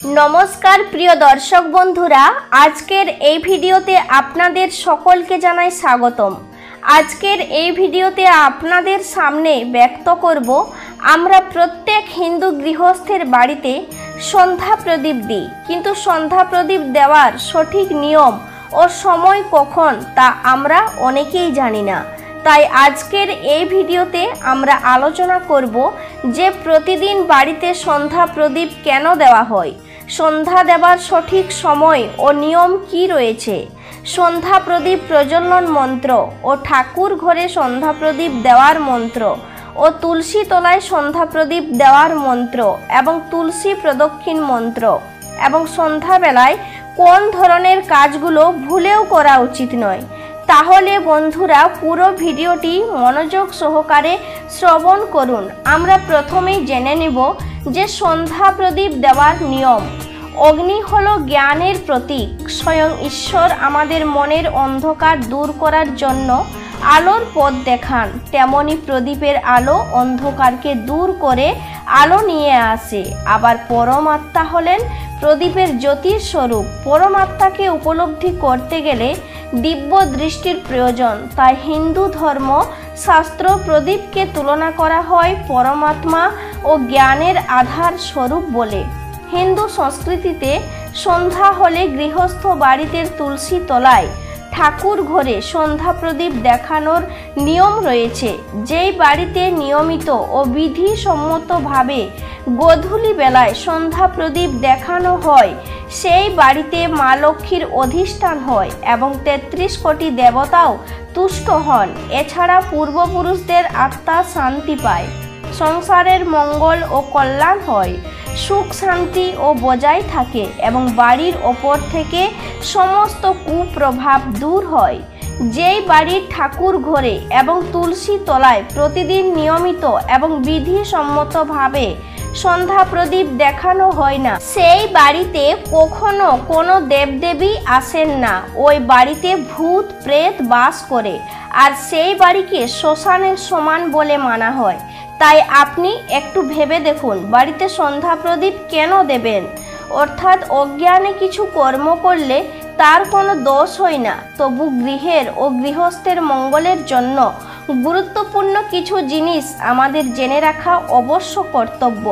नमस्कार प्रिय दर्शक बंधुरा आजकेर এই ভিডিওতে আপনাদের সকলকে জানাই স্বাগতম। আজকের এই ভিডিওতে আপনাদের সামনে ব্যক্ত করব আমরা প্রত্যেক হিন্দু গৃহস্থের বাড়িতে সন্ধ্যা প্রদীপ দিই, কিন্তু সন্ধ্যা প্রদীপ দেওয়ার সঠিক নিয়ম ও সময় কখন তা আমরা অনেকেই জানি না। তাই আজকের এই ভিডিওতে আমরা আলোচনা করব যে প্রতিদিন বাড়িতে সন্ধ্যা প্রদীপ কেন দেওয়া হয়, সন্ধ্যা দেবার সঠিক সময় ও নিয়ম কি রয়েছে, সন্ধ্যা প্রদীপ প্রজ্বলন মন্ত্র ও ঠাকুর ঘরে সন্ধ্যা প্রদীপ দেওয়ার মন্ত্র ও তুলসী তলায় সন্ধ্যা প্রদীপ দেওয়ার মন্ত্র এবং তুলসী প্রদক্ষিণ মন্ত্র এবং সন্ধ্যাবেলায় কোন ধরনের কাজগুলো ভুলেও করা উচিত নয়। তাহলে বন্ধুরা পুরো ভিডিওটি মনোযোগ সহকারে শ্রবণ করুন। আমরা প্রথমেই জেনে নেব যে সন্ধ্যা প্রদীপ দেওয়ার নিয়ম। অগ্নি হলো জ্ঞানের প্রতীক। স্বয়ং ঈশ্বর আমাদের মনের অন্ধকার দূর করার জন্য আলোর পথ দেখান, তেমনি প্রদীপের আলো অন্ধকারকে দূর করে আলো নিয়ে আসে। আবার পরমাত্মা হলেন প্রদীপের জ্যোতির স্বরূপ। পরমাত্মাকে উপলব্ধি করতে গেলে দিব্য দৃষ্টির প্রয়োজন। তাই হিন্দু ধর্ম শাস্ত্র প্রদীপকে তুলনা করা হয় পরমাত্মা ও জ্ঞানের আধার স্বরূপ বলে। হিন্দু সংস্কৃতিতে সন্ধ্যা হলে গৃহস্থ বাড়িতে তুলসী তলায় ঠাকুর ঘরে সন্ধ্যা প্রদীপ দেখানোর নিয়ম রয়েছে। যেই বাড়িতে নিয়মিত ও বিধিসম্মতভাবে গোধূলি বেলায় সন্ধ্যা প্রদীপ দেখানো হয় সেই বাড়িতে মা লক্ষ্মীর অধিষ্ঠান হয় এবং ৩৩ কোটি দেবতাও তুষ্ট হন। এছাড়া পূর্বপুরুষদের আত্মা শান্তি পায়, সংসারের মঙ্গল ও কল্যাণ হয়, সুখ শান্তি ও বজায় থাকে এবং বাড়ির ওপর থেকে সমস্ত কুপ্রভাব দূর হয়। যেই বাড়ির ঠাকুর ঘরে এবং তুলসী তলায় প্রতিদিন নিয়মিত এবং বিধিসম্মতভাবে সন্ধ্যা প্রদীপ দেখানো হয় না সেই বাড়িতে কখনো কোনো দেবদেবী আসেন না। ওই বাড়িতে ভূত প্রেত বাস করে, আর সেই বাড়িকে শ্মশানের সমান বলে মানা হয়। তাই আপনি একটু ভেবে দেখুন বাড়িতে সন্ধ্যা প্রদীপ কেন দেবেন। অর্থাৎ অজ্ঞানে কিছু কর্ম করলে তার কোনো দোষ হয় না, তবু গৃহের ও গৃহস্থের মঙ্গলের জন্য গুরুত্বপূর্ণ কিছু জিনিস আমাদের জেনে রাখা অবশ্য কর্তব্য।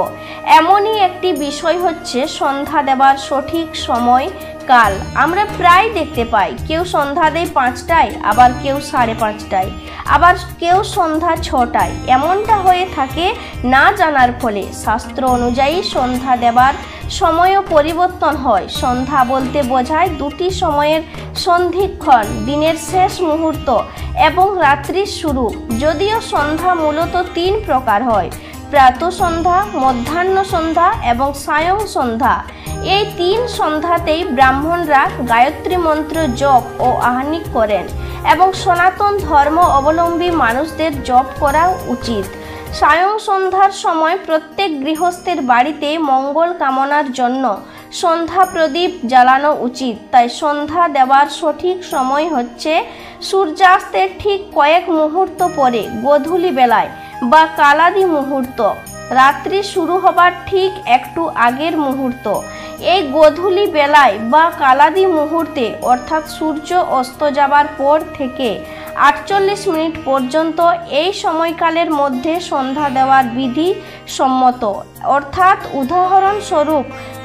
এমনই একটি বিষয় হচ্ছে সন্ধ্যা দেবার সঠিক সময় কাল। আমরা প্রায় দেখতে পাই কেউ সন্ধ্যা দেয় ৫টায়, আবার কেউ ৫:৩০, আবার কেউ সন্ধ্যা ৬টায়। এমনটা হয়ে থাকে না জানার ফলে। শাস্ত্র অনুযায়ী সন্ধ্যা দেবার সময়ও পরিবর্তন হয়। সন্ধ্যা বলতে বোঝায় দুটি সময়ের সন্ধিক্ষণ, দিনের শেষ মুহূর্ত এবং রাত্রির শুরু। যদিও সন্ধ্যা মূলত ৩ প্রকার হয়: প্রাতঃ সন্ধ্যা, মধ্যাহ্ন সন্ধ্যা এবং সায়ং সন্ধ্যা। এই ৩ সন্ধ্যাতেই ব্রাহ্মণরা গায়ত্রী মন্ত্র জপ ও আহ্নিক করেন এবং সনাতন ধর্ম অবলম্বী মানুষদের জপ করা উচিত। সায়ং সন্ধ্যার সময় প্রত্যেক গৃহস্থের বাড়িতে মঙ্গল কামনার জন্য সন্ধ্যা প্রদীপ জ্বালানো উচিত। তাই সন্ধ্যা দেওয়ার সঠিক সময় হচ্ছে সূর্যাস্তের ঠিক কয়েক মুহূর্ত পরে, গোধূলি বেলায় বা কালাদি মুহূর্ত, রাত্রি শুরু হবার ঠিক একটু আগের মুহূর্ত। এই গোধূলি বেলায় বা কালাদি মুহূর্তে অর্থাৎ সূর্য অস্ত যাবার পর থেকে ৪৮ মিনিট পর্যন্ত এই সময়কালের মধ্যে সন্ধ্যা দেওয়ার বিধি সম্মত। অর্থাৎ উদাহরণস্বরূপ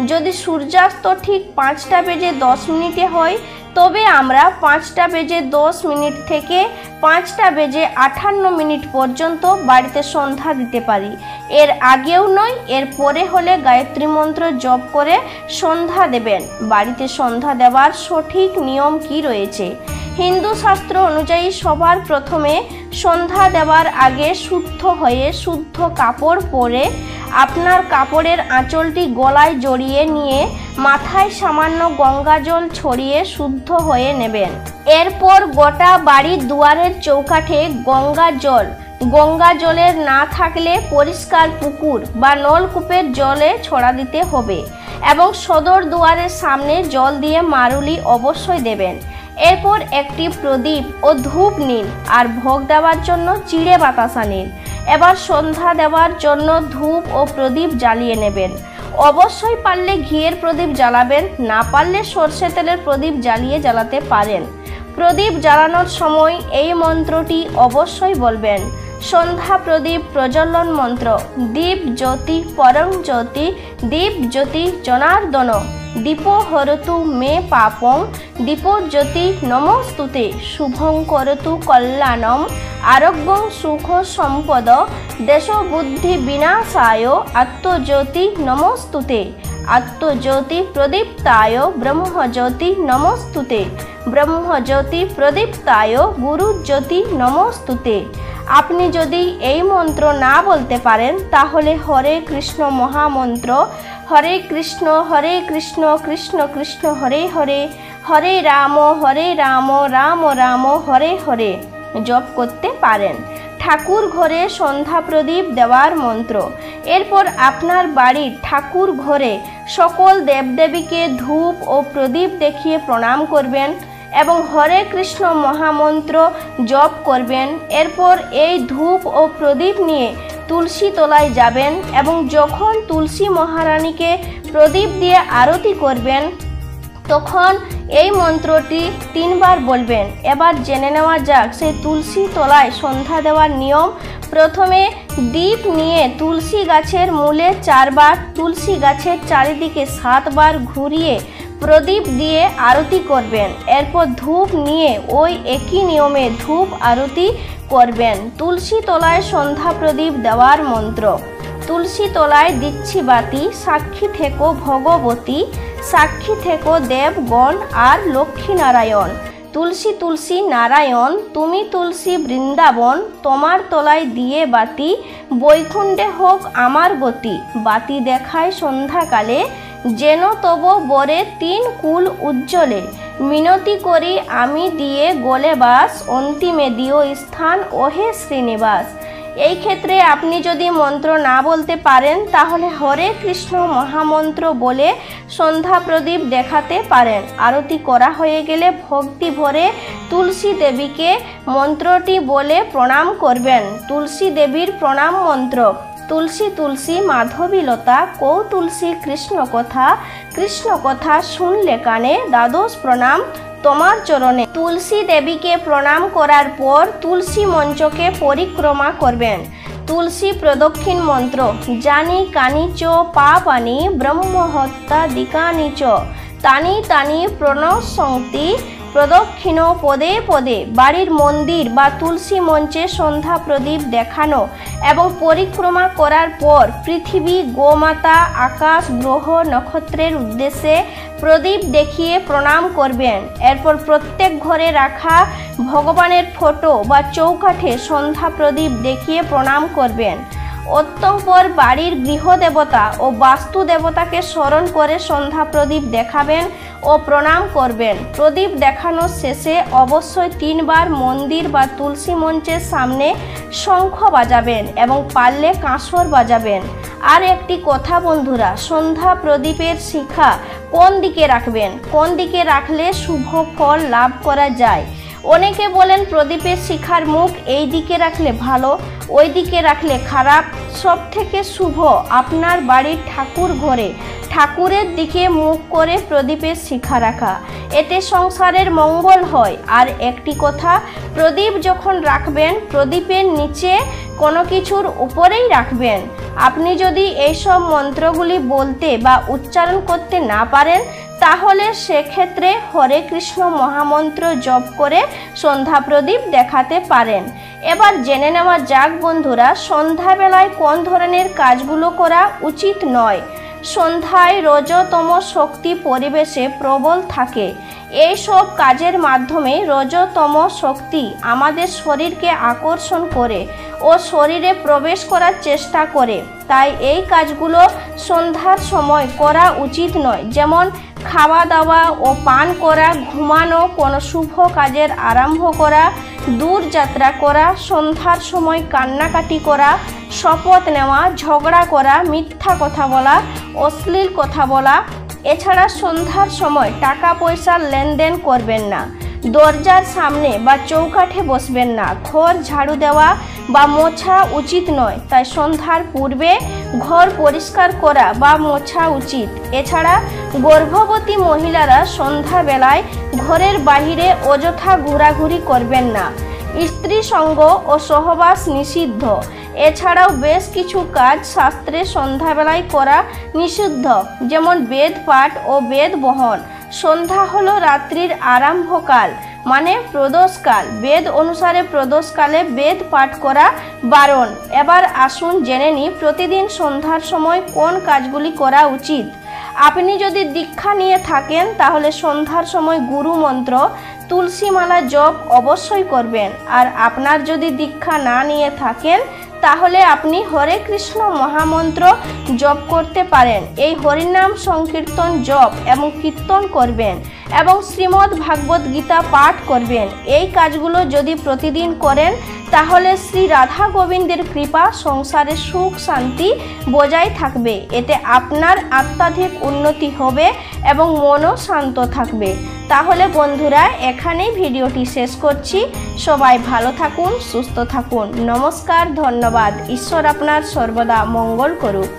যদি সূর্যাস্ত ঠিক ৫:১০ হয় তবে আমরা ৫:১০ থেকে ৫:৫৮ পর্যন্ত বাড়িতে সন্ধ্যা দিতে পারি। এর আগেও নয়, এর পরে হলে গায়ত্রী মন্ত্র জপ করে সন্ধ্যা দেবেন। বাড়িতে সন্ধ্যা দেওয়ার সঠিক নিয়ম কি রয়েছে? হিন্দু শাস্ত্র অনুযায়ী সবার প্রথমে সন্ধ্যা দেওয়ার আগে শুদ্ধ হয়ে শুদ্ধ কাপড় পরে আপনার কাপড়ের আঁচলটি গলায় জড়িয়ে নিয়ে মাথায় সামান্য গঙ্গা জল ছড়িয়ে শুদ্ধ হয়ে নেবেন। এরপর গোটা বাড়ির দুয়ারের চৌকাঠে গঙ্গা জলের না থাকলে পরিষ্কার পুকুর বা নলকূপের জলে ছড়া দিতে হবে এবং সদর দুয়ারের সামনে জল দিয়ে মারুলি অবশ্যই দেবেন। এরপর একটি প্রদীপ ও ধূপ নিন আর ভোগ দেওয়ার জন্য চিড়ে বাতাসা নিন। এবার সন্ধ্যা দেওয়ার জন্য ধূপ ও প্রদীপ জ্বালিয়ে নেবেন। অবশ্যই পারলে ঘিয়ের প্রদীপ জ্বালাবেন, না পারলে সর্ষে তেলের প্রদীপ জ্বালাতে পারেন। প্রদীপ জ্বালানোর সময় এই মন্ত্রটি অবশ্যই বলবেন। সন্ধ্যা প্রদীপ প্রজ্বলন মন্ত্র: দীপ জ্যোতি পরং জ্যোতি, দীপ জ্যোতি জনার্দন, দীপ হরতু মে পাপং, দীপজ্যোতি নমস্তুতে, শুভং করতু কল্যাণম, আরোগ্যং সুখ সম্পদ, দেশ বুদ্ধি বিনাশায়, আত্মজ্যোতি নমস্তুতে, আত্মজ্যোতি প্রদীপ্তায় ব্রহ্মজ্যোতি নমস্তুতে, ব্রহ্মজ্যোতি প্রদীপ্তায় গুরুজ্যোতি নমস্তুতে। আপনি যদি এই মন্ত্র না বলতে পারেন তাহলে হরে কৃষ্ণ মহামন্ত্র হরে কৃষ্ণ কৃষ্ণ কৃষ্ণ হরে হরে, হরে রাম রাম রাম হরে হরে জপ করতে পারেন। ঠাকুর ঘরে সন্ধ্যা প্রদীপ দেওয়ার মন্ত্র: এরপর আপনার বাড়ির ঠাকুর ঘরে সকল দেবদেবীকে ধূপ ও প্রদীপ দেখিয়ে প্রণাম করবেন এবং হরে কৃষ্ণ মহামন্ত্র জপ করবেন। এরপর এই ধূপ ও প্রদীপ নিয়ে তুলসী তলায় যাবেন এবং যখন তুলসী মহারানীকে প্রদীপ দিয়ে আরতি করবেন তখন এই মন্ত্রটি 3 বার বলবেন। এবার জেনে নেওয়া যাক সেই তুলসী তলায় সন্ধ্যা দেওয়ার নিয়ম। প্রথমে দীপ নিয়ে তুলসী গাছের মূলে 4 বার, তুলসী গাছের চারিদিকে 7 বার ঘুরিয়ে প্রদীপ দিয়ে আরতি করবেন। এরপর ধূপ নিয়ে ওই একই নিয়মে ধূপ আরতি করবেন। তুলসী তলায় সন্ধ্যা প্রদীপ দেওয়ার মন্ত্র: তুলসী তলায় দিচ্ছি বাতি, সাক্ষী থেকো ভগবতী, সাক্ষী থেকো দেবগণ আর লক্ষ্মীনারায়ণ। তুলসী তুলসী নারায়ণ, তুমি তুলসী বৃন্দাবন, তোমার তলায় দিয়ে বাতি, বৈকুণ্ঠে হোক আমার গতি। বাতি দেখায় সন্ধ্যাকালে, যেন তব বরে 3 কুল উজ্জ্বলে। মিনতি করি আমি দিয়ে গলে বাস, অন্তিমে দিও স্থান ওহে শ্রীনিবাস। এই ক্ষেত্রে আপনি যদি মন্ত্র না বলতে পারেন তাহলে হরে কৃষ্ণ মহামন্ত্র বলে সন্ধ্যা প্রদীপ দেখাতে পারেন। আরতি করা হয়ে গেলে ভক্তি ভরে তুলসী দেবীকে মন্ত্রটি বলে প্রণাম করবেন। তুলসী দেবীর প্রণাম মন্ত্র: তুলসী তুলসী মাধবীলতা, কৌ তুলসী কৃষ্ণ কথা শুনলে কানে, দ্বাদশ প্রণাম তোমার চরণে। তুলসী দেবীকে প্রণাম করার পর তুলসী মঞ্চকে পরিক্রমা করবেন। তুলসী প্রদক্ষিণ মন্ত্র: জানি কানি চ পাপানি, ব্রহ্মহত্যা দিকানি চ, তানি তানি প্রণশন্তি প্রদক্ষিণ পদে পদে। বাড়ির মন্দির বা তুলসী মঞ্চে সন্ধ্যা প্রদীপ দেখানো এবং পরিক্রমা করার পর পৃথিবী, গোমাতা, আকাশ, গ্রহ, নক্ষত্রের উদ্দেশ্যে প্রদীপ দেখিয়ে প্রণাম করবেন। এরপর প্রত্যেক ঘরে রাখা ভগবানের ফটো বা চৌকাঠে সন্ধ্যা প্রদীপ দেখিয়ে প্রণাম করবেন। অতঃপর বাড়ির গৃহদেবতা ও বাস্তু দেবতাকে স্মরণ করে সন্ধ্যা প্রদীপ দেখাবেন ও প্রণাম করবেন। প্রদীপ দেখানোর শেষে অবশ্যই 3 বার মন্দির বা তুলসী মঞ্চের সামনে শঙ্খ বাজাবেন এবং পারলে কাঁসর বাজাবেন। আর একটি কথা বন্ধুরা, সন্ধ্যা প্রদীপের শিখা কোন দিকে রাখবেন, কোন দিকে রাখলে শুভ ফল লাভ করা যায়। অনেকে বলেন প্রদীপের শিখার মুখ এই দিকে রাখলে ভালো, ওই দিকে রাখলে খারাপ। সব থেকে শুভ আপনার বাড়ির ঠাকুর ঘরে ঠাকুরের দিকে মুখ করে প্রদীপের শিখা রাখা, এতে সংসারের মঙ্গল হয়। আর একটি কথা, প্রদীপ যখন রাখবেন প্রদীপের নিচে কোনো কিছুর উপরেই রাখবেন। আপনি যদি এইসব মন্ত্রগুলি বলতে বা উচ্চারণ করতে না পারেন তাহলে সেক্ষেত্রে হরে কৃষ্ণ মহামন্ত্র জপ করে সন্ধ্যা প্রদীপ দেখাতে পারেন। এবার জেনে নেওয়া যাক বন্ধুরা, সন্ধ্যাবেলায় কোন ধরনের কাজগুলো করা উচিত নয়। সন্ধ্যায় রজতম শক্তি পরিবেশে প্রবল থাকে। এই সব কাজের মাধ্যমে রজতম শক্তি আমাদের শরীরকে আকর্ষণ করে ও শরীরে প্রবেশ করার চেষ্টা করে। তাই এই কাজগুলো সন্ধ্যার সময় করা উচিত নয়, যেমন খাওয়া দাওয়া ও পান করা, ঘুমানো, কোনো শুভ কাজের আরম্ভ করা, দূর যাত্রা করা, সন্ধ্যার সময় কান্নাকাটি করা, শপথ নেওয়া, ঝগড়া করা, মিথ্যা কথা বলা, অশ্লীল কথা বলা। এছাড়া সন্ধ্যার সময় টাকা পয়সার লেনদেন করবেন না। দরজার সামনে বা চৌকাঠে বসবেন না। ঘর ঝাড়ু দেওয়া বা মোছা উচিত নয়, তাই সন্ধ্যার পূর্বে ঘর পরিষ্কার করা বা মোছা উচিত। এছাড়া গর্ভবতী মহিলারা সন্ধ্যাবেলায় ঘরের বাহিরে অযথা ঘোরাঘুরি করবেন না। স্ত্রী সঙ্গ ও সহবাস নিষিদ্ধ। এছাড়াও বেশ কিছু কাজ শাস্ত্রে সন্ধ্যাবেলায় করা নিষিদ্ধ, যেমন বেদ পাঠ ও বেদ বহন। সন্ধ্যা হলো রাত্রির আরম্ভকাল, মানে প্রদোষকাল। বেদ অনুসারে প্রদোষকালে বেদ পাঠ করা বারণ। এবার আসুন জেনে নিই প্রতিদিন সন্ধ্যার সময় কোন কাজগুলি করা উচিত। আপনি যদি দীক্ষা নিয়ে থাকেন তাহলে সন্ধ্যার সময় গুরু মন্ত্র তুলসী মালা জপ অবশ্যই করবেন। আর আপনার যদি দীক্ষা না নিয়ে থাকেন তাহলে আপনি হরে কৃষ্ণ মহামন্ত্র জপ করতে পারেন। এই হরিনাম সংকীর্তন জপ এবং কীর্তন করবেন এবং শ্রীমদ্ ভাগবত গীতা পাঠ করবেন। এই কাজগুলো যদি প্রতিদিন করেন তাহলে শ্রী রাধা গোবিন্দের কৃপা সংসারে সুখ শান্তি বজায় থাকবে। এতে আপনার আধ্যাত্মিক উন্নতি হবে এবং মনও শান্ত থাকবে। তাহলে বন্ধুরা, এখানেই ভিডিওটি শেষ করছি। সবাই ভালো থাকুন, সুস্থ থাকুন। নমস্কার, ধন্যবাদ। ঈশ্বর আপনার সর্বদা মঙ্গল করুক।